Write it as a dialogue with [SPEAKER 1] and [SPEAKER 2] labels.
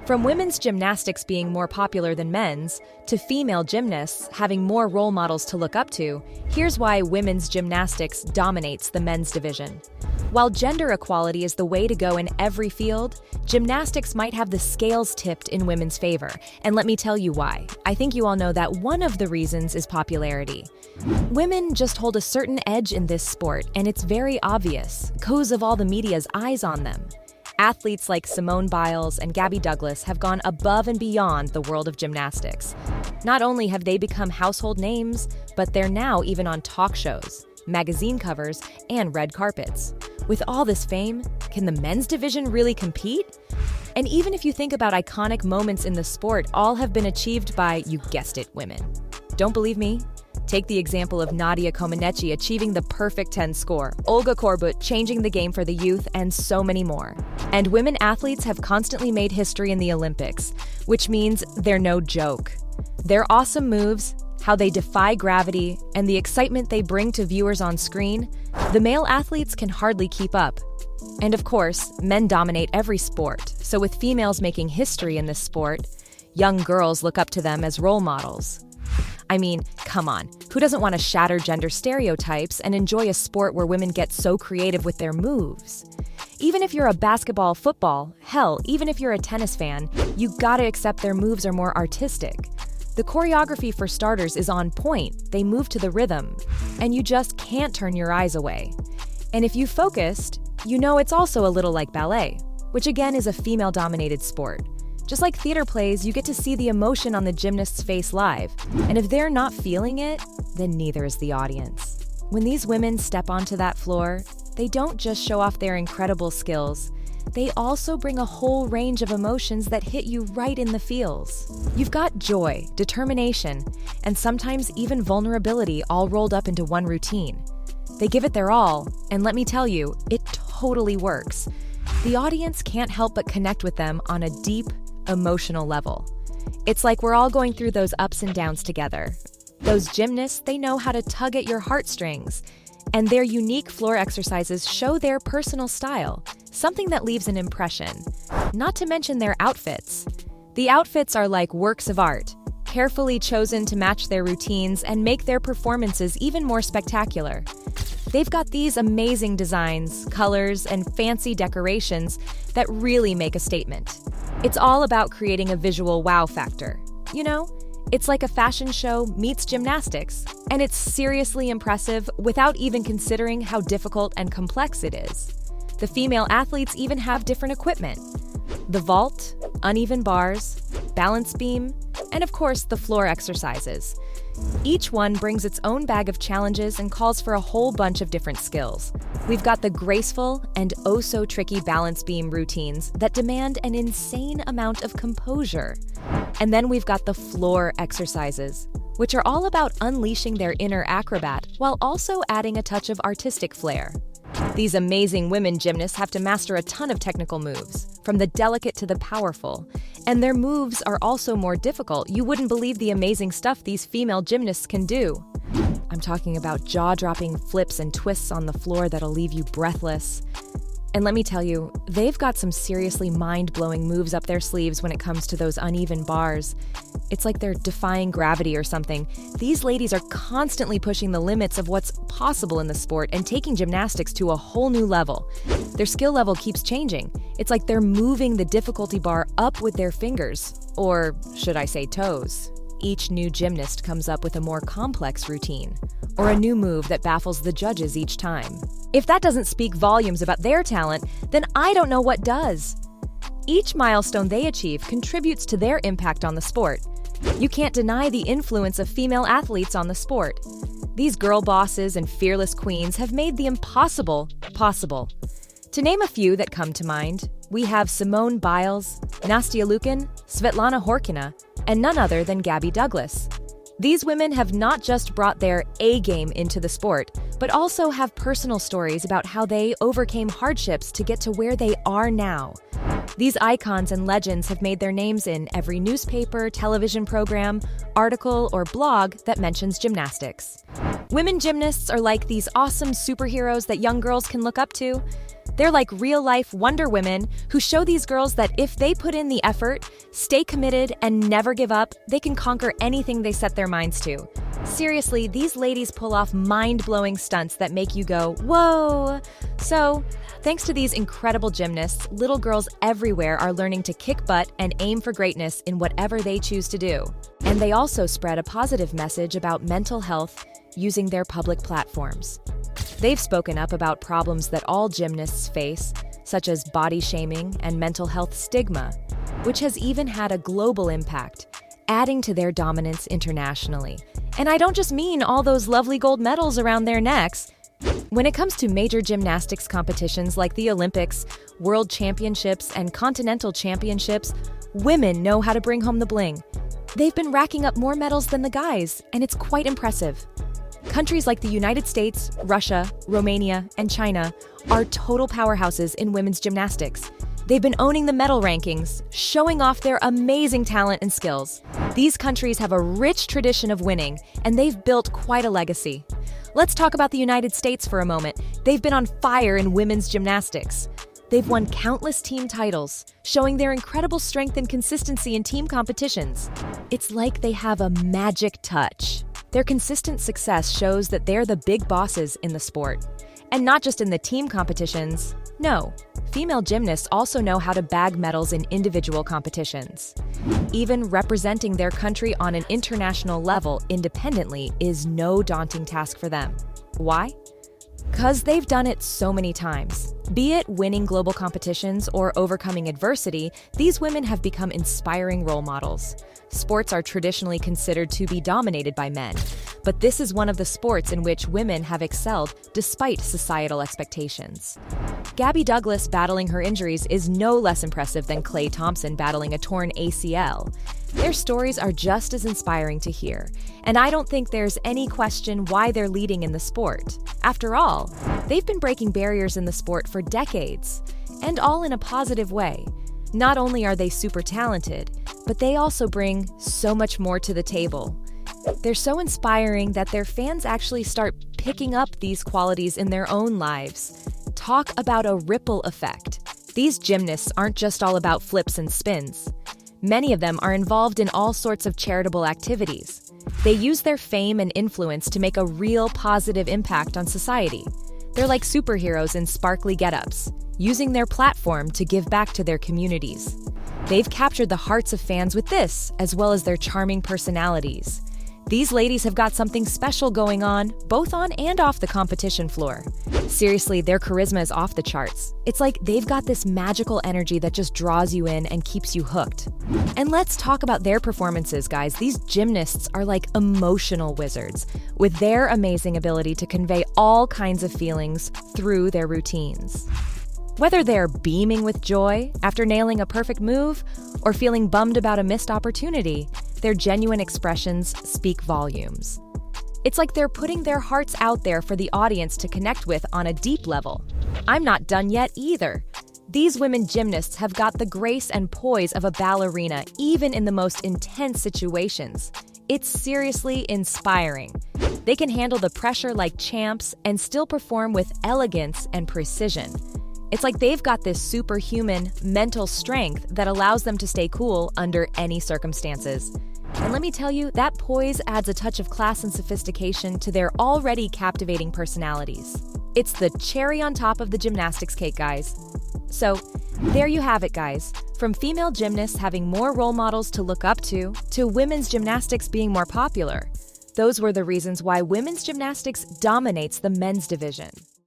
[SPEAKER 1] From women's gymnastics being more popular than men's, to female gymnasts having more role models to look up to, here's why women's gymnastics dominates the men's division. While gender equality is the way to go in every field, gymnastics might have the scales tipped in women's favor, and let me tell you why. I think you all know that one of the reasons is popularity. Women just hold a certain edge in this sport, and it's very obvious, 'cause of all the media's eyes on them. Athletes like Simone Biles and Gabby Douglas have gone above and beyond the world of gymnastics. Not only have they become household names, but they're now even on talk shows, magazine covers, and red carpets. With all this fame, can the men's division really compete? And even if you think about iconic moments in the sport, all have been achieved by, you guessed it, women. Don't believe me? Take the example of Nadia Comaneci achieving the perfect 10 score, Olga Korbut changing the game for the youth, and so many more. And women athletes have constantly made history in the Olympics, which means they're no joke. Their awesome moves, how they defy gravity, and the excitement they bring to viewers on screen, the male athletes can hardly keep up. And of course, men dominate every sport, so with females making history in this sport, young girls look up to them as role models. I mean, come on, who doesn't want to shatter gender stereotypes and enjoy a sport where women get so creative with their moves? Even if you're a basketball, football, hell, even if you're a tennis fan, you gotta accept their moves are more artistic. The choreography for starters is on point, they move to the rhythm, and you just can't turn your eyes away. And if you focused, you know it's also a little like ballet, which again is a female-dominated sport. Just like theater plays, you get to see the emotion on the gymnast's face live, and if they're not feeling it, then neither is the audience. When these women step onto that floor, they don't just show off their incredible skills, they also bring a whole range of emotions that hit you right in the feels. You've got joy, determination, and sometimes even vulnerability all rolled up into one routine. They give it their all, and let me tell you, it totally works. The audience can't help but connect with them on a deep, emotional level. It's like we're all going through those ups and downs together. Those gymnasts, they know how to tug at your heartstrings, and their unique floor exercises show their personal style, something that leaves an impression. Not to mention their outfits. The outfits are like works of art, carefully chosen to match their routines and make their performances even more spectacular. They've got these amazing designs, colors, and fancy decorations that really make a statement. It's all about creating a visual wow factor. You know, it's like a fashion show meets gymnastics, and it's seriously impressive without even considering how difficult and complex it is. The female athletes even have different equipment. The vault, uneven bars, balance beam, and of course the floor exercises. Each one brings its own bag of challenges and calls for a whole bunch of different skills. We've got the graceful and oh-so-tricky balance beam routines that demand an insane amount of composure. And then we've got the floor exercises, which are all about unleashing their inner acrobat while also adding a touch of artistic flair. These amazing women gymnasts have to master a ton of technical moves, from the delicate to the powerful, and their moves are also more difficult. You wouldn't believe the amazing stuff these female gymnasts can do. I'm talking about jaw-dropping flips and twists on the floor that'll leave you breathless. And let me tell you, they've got some seriously mind-blowing moves up their sleeves when it comes to those uneven bars. It's like they're defying gravity or something. These ladies are constantly pushing the limits of what's possible in the sport and taking gymnastics to a whole new level. Their skill level keeps changing. It's like they're moving the difficulty bar up with their fingers, or should I say toes. Each new gymnast comes up with a more complex routine, or a new move that baffles the judges each time. If that doesn't speak volumes about their talent, then I don't know what does. Each milestone they achieve contributes to their impact on the sport. You can't deny the influence of female athletes on the sport. These girl bosses and fearless queens have made the impossible possible. To name a few that come to mind, we have Simone Biles, Nastia Liukin, Svetlana Horkina, and none other than Gabby Douglas. These women have not just brought their A-game into the sport, but also have personal stories about how they overcame hardships to get to where they are now. These icons and legends have made their names in every newspaper, television program, article, or blog that mentions gymnastics. Women gymnasts are like these awesome superheroes that young girls can look up to. They're like real-life Wonder Women who show these girls that if they put in the effort, stay committed, and never give up, they can conquer anything they set their minds to. Seriously, these ladies pull off mind-blowing stunts that make you go, whoa! So, thanks to these incredible gymnasts, little girls everywhere are learning to kick butt and aim for greatness in whatever they choose to do. And they also spread a positive message about mental health using their public platforms. They've spoken up about problems that all gymnasts face, such as body shaming and mental health stigma, which has even had a global impact, adding to their dominance internationally. And I don't just mean all those lovely gold medals around their necks. When it comes to major gymnastics competitions like the Olympics, World Championships, and Continental Championships, women know how to bring home the bling. They've been racking up more medals than the guys, and it's quite impressive. Countries like the United States, Russia, Romania, and China are total powerhouses in women's gymnastics. They've been owning the medal rankings, showing off their amazing talent and skills. These countries have a rich tradition of winning, and they've built quite a legacy. Let's talk about the United States for a moment. They've been on fire in women's gymnastics. They've won countless team titles, showing their incredible strength and consistency in team competitions. It's like they have a magic touch. Their consistent success shows that they're the big bosses in the sport. And not just in the team competitions. No, female gymnasts also know how to bag medals in individual competitions. Even representing their country on an international level independently is no daunting task for them. Why? Because they've done it so many times. Be it winning global competitions or overcoming adversity, these women have become inspiring role models. Sports are traditionally considered to be dominated by men, but this is one of the sports in which women have excelled despite societal expectations. Gabby Douglas battling her injuries is no less impressive than Klay Thompson battling a torn ACL. Their stories are just as inspiring to hear, and I don't think there's any question why they're leading in the sport. After all, they've been breaking barriers in the sport for decades, and all in a positive way. Not only are they super talented, but they also bring so much more to the table. They're so inspiring that their fans actually start picking up these qualities in their own lives. Talk about a ripple effect. These gymnasts aren't just all about flips and spins. Many of them are involved in all sorts of charitable activities. They use their fame and influence to make a real positive impact on society. They're like superheroes in sparkly get-ups, using their platform to give back to their communities. They've captured the hearts of fans with this, as well as their charming personalities. These ladies have got something special going on, both on and off the competition floor. Seriously, their charisma is off the charts. It's like they've got this magical energy that just draws you in and keeps you hooked. And let's talk about their performances, guys. These gymnasts are like emotional wizards, with their amazing ability to convey all kinds of feelings through their routines. Whether they're beaming with joy after nailing a perfect move or feeling bummed about a missed opportunity, their genuine expressions speak volumes. It's like they're putting their hearts out there for the audience to connect with on a deep level. I'm not done yet either. These women gymnasts have got the grace and poise of a ballerina even in the most intense situations. It's seriously inspiring. They can handle the pressure like champs and still perform with elegance and precision. It's like they've got this superhuman mental strength that allows them to stay cool under any circumstances. And let me tell you, that poise adds a touch of class and sophistication to their already captivating personalities. It's the cherry on top of the gymnastics cake, guys. So, there you have it, guys. From female gymnasts having more role models to look up to women's gymnastics being more popular. Those were the reasons why women's gymnastics dominates the men's division.